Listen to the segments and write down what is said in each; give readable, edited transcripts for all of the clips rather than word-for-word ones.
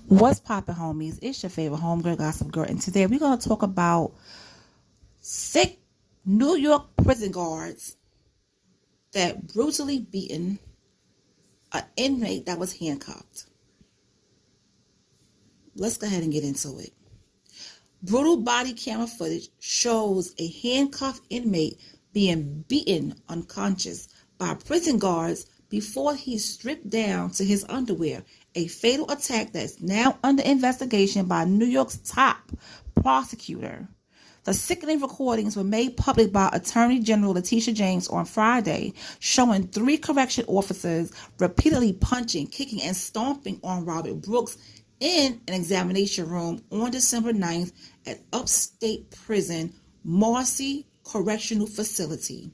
What's poppin', homies? It's your favorite homegirl, Gossip Girl, and today we're going to talk about sick New York prison guards that brutally beaten an inmate that was handcuffed. Let's go ahead and get into it. Brutal body camera footage shows a handcuffed inmate being beaten unconscious by prison guards before he's stripped down to his underwear, a fatal attack that's now under investigation by New York's top prosecutor. The sickening recordings were made public by Attorney General Letitia James on Friday, showing 3 correction officers repeatedly punching, kicking, and stomping on Robert Brooks in an examination room on December 9th at upstate prison Marcy Correctional Facility.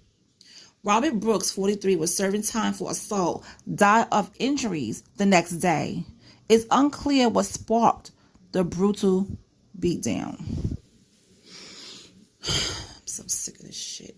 Robert Brooks, 43, was serving time for assault, died of injuries the next day. It's unclear what sparked the brutal beatdown. I'm so sick of this shit.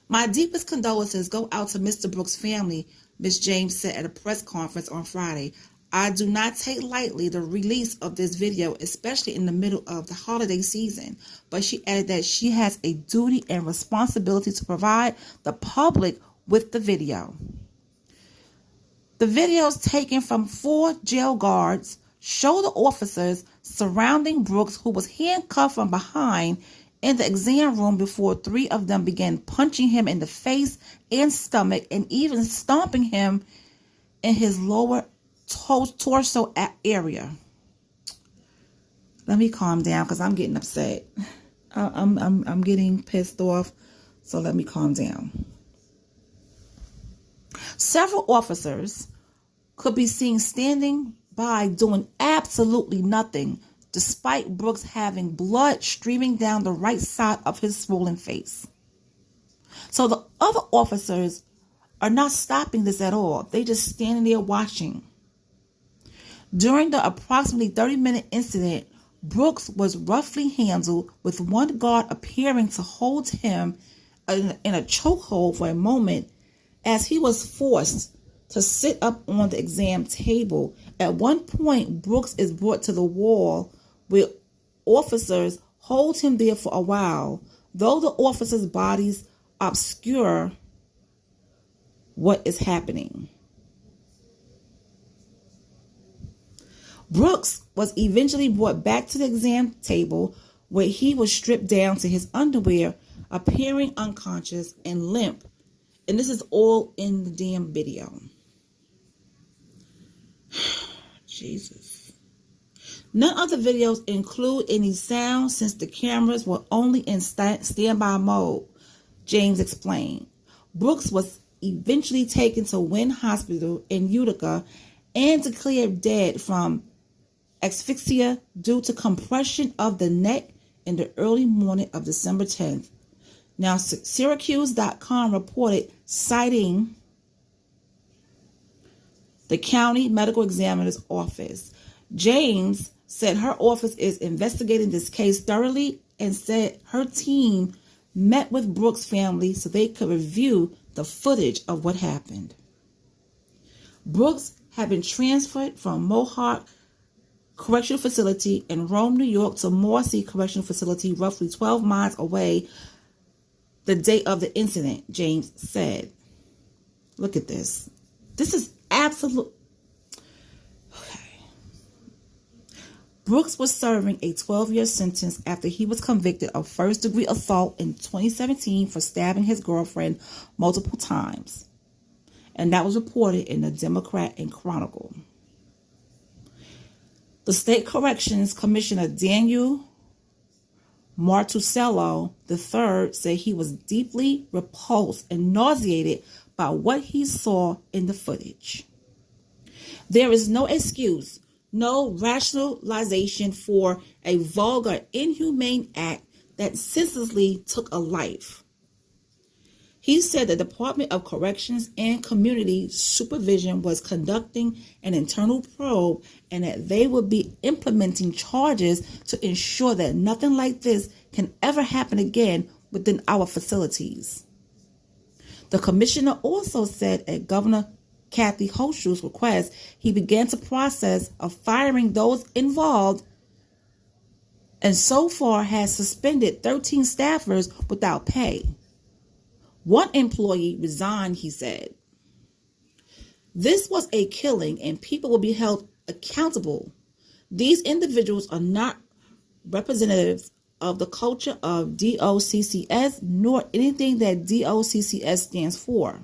My deepest condolences go out to Mr. Brooks' family, Ms. James said at a press conference on Friday. I do not take lightly the release of this video, especially in the middle of the holiday season, but she added that she has a duty and responsibility to provide the public with the video. The videos taken from 4 jail guards show the officers surrounding Brooks, who was handcuffed from behind in the exam room before 3 of them began punching him in the face and stomach and even stomping him in his lower torso area. Let me calm down because I'm getting upset. I'm getting pissed off, so let me calm down. Several officers could be seen standing by doing absolutely nothing, despite Brooks having blood streaming down the right side of his swollen face. So the other officers are not stopping this at all. They just standing there watching. During the approximately 30-minute incident, Brooks was roughly handled, with one guard appearing to hold him in a chokehold for a moment as he was forced to sit up on the exam table. At one point, Brooks is brought to the wall where officers hold him there for a while, though the officers' bodies obscure what is happening. Brooks was eventually brought back to the exam table where he was stripped down to his underwear, appearing unconscious and limp. And this is all in the damn video. Jesus. None of the videos include any sound since the cameras were only in standby mode, James explained. Brooks was eventually taken to Wynn Hospital in Utica and declared dead from asphyxia due to compression of the neck in the early morning of December 10th. Now, Syracuse.com reported, citing the county medical examiner's office. James said her office is investigating this case thoroughly and said her team met with Brooks' family so they could review the footage of what happened. Brooks had been transferred from Mohawk Correctional Facility in Rome, New York to Marcy Correctional Facility, roughly 12 miles away, the day of the incident, James said. Look at this. This is absolute. Okay. Brooks was serving a 12-year sentence after he was convicted of first-degree assault in 2017 for stabbing his girlfriend multiple times. And that was reported in the Democrat and Chronicle. The State Corrections Commissioner Daniel Martusello III said he was deeply repulsed and nauseated by what he saw in the footage. There is no excuse, no rationalization for a vulgar, inhumane act that senselessly took a life. He said the Department of Corrections and Community Supervision was conducting an internal probe and that they would be implementing charges to ensure that nothing like this can ever happen again within our facilities. The commissioner also said at Governor Kathy Hochul's request, he began the process of firing those involved and so far has suspended 13 staffers without pay. One employee resigned, he said. This was a killing and people will be held accountable. These individuals are not representatives of the culture of DOCCS nor anything that DOCCS stands for.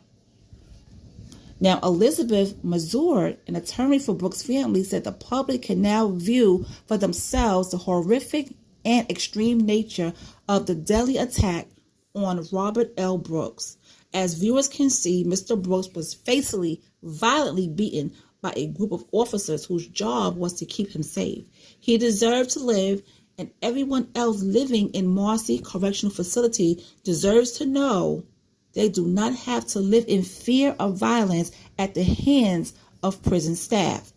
Now, Elizabeth Mazur, an attorney for Brooks' family, said the public can now view for themselves the horrific and extreme nature of the deadly attack on Robert L. Brooks. As viewers can see, Mr. Brooks was fatally, violently beaten by a group of officers whose job was to keep him safe. He deserved to live, and everyone else living in Marcy Correctional Facility deserves to know they do not have to live in fear of violence at the hands of prison staff.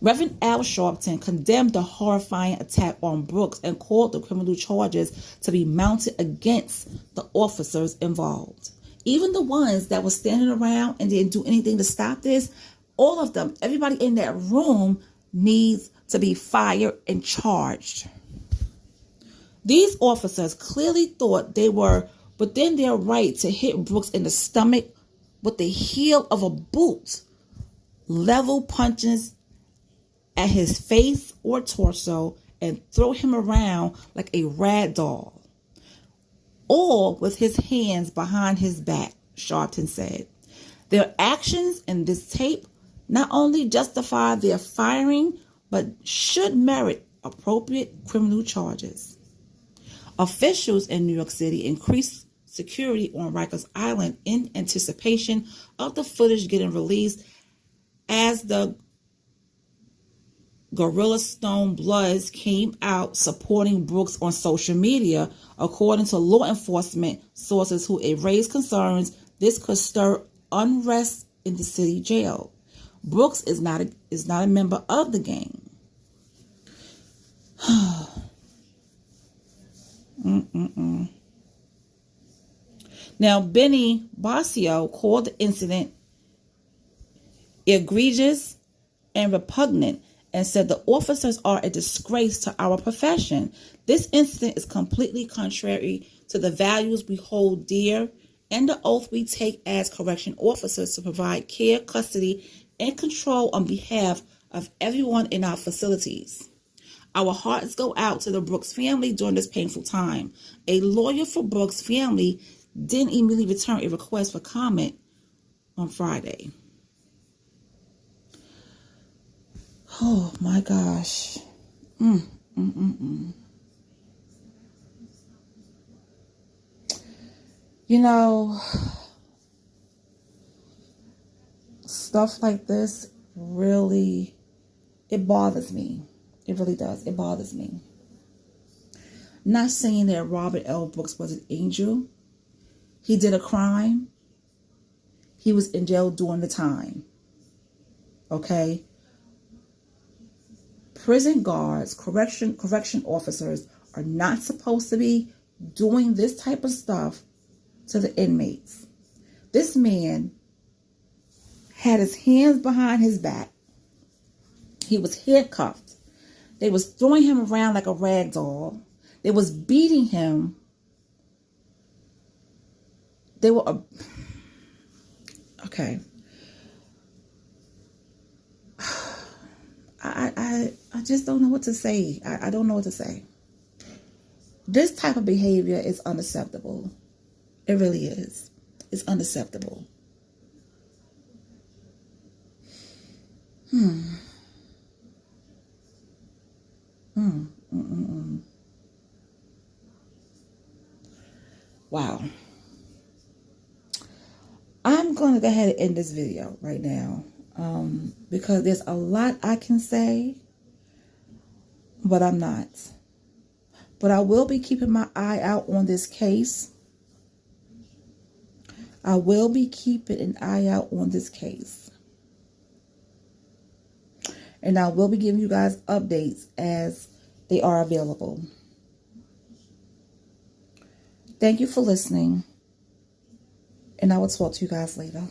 Reverend Al Sharpton condemned the horrifying attack on Brooks and called the criminal charges to be mounted against the officers involved. Even the ones that were standing around and didn't do anything to stop this, all of them, everybody in that room needs to be fired and charged. These officers clearly thought they were within their right to hit Brooks in the stomach with the heel of a boot, level punches at his face or torso, and throw him around like a rag doll, all with his hands behind his back, Sharpton said. Their actions in this tape not only justify their firing, but should merit appropriate criminal charges. Officials in New York City increased security on Rikers Island in anticipation of the footage getting released as the Gorilla Stone Bloods came out supporting Brooks on social media, according to law enforcement sources who raised concerns this could stir unrest in the city jail. Brooks is not a member of the gang. Now, Benny Basio called the incident egregious and repugnant and said the officers are a disgrace to our profession. This incident is completely contrary to the values we hold dear and the oath we take as correction officers to provide care, custody, and control on behalf of everyone in our facilities. Our hearts go out to the Brooks family during this painful time. A lawyer for Brooks family didn't immediately return a request for comment on Friday. Oh my gosh. You know, stuff like this really, it bothers me. It really does. It bothers me. Not saying that Robert L. Brooks was an angel. He did a crime. He was in jail during the time. Okay? Prison guards, correction officers are not supposed to be doing this type of stuff to the inmates. This man had his hands behind his back. He was handcuffed. They was throwing him around like a rag doll. They was beating him. They were okay. I just don't know what to say. I don't know what to say. This type of behavior is unacceptable. It really is. It's unacceptable. Wow. I'm going to go ahead and end this video right now because there's a lot I can say, but I'm not. But I will be keeping my eye out on this case. I will be keeping an eye out on this case. And I will be giving you guys updates as they are available. Thank you for listening. And and I will talk to you guys later.